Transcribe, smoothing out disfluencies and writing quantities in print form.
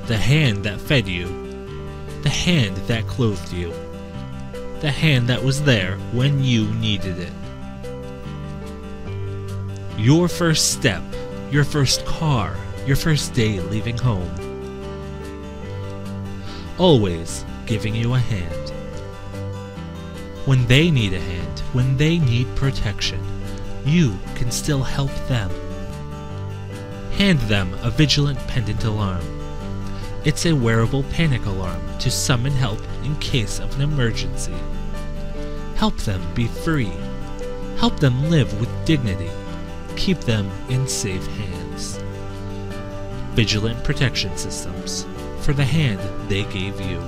The hand that fed you. The hand that clothed you. The hand that was there when you needed it. Your first step, your first car, your first day leaving home. Always giving you a hand. When they need a hand, when they need protection, you can still help them. Hand them a Vigilant Pendant alarm. It's a wearable panic alarm to summon help in case of an emergency. Help them be free. Help them live with dignity. Keep them in safe hands. Vigilant Protection Systems, for the hand they gave you.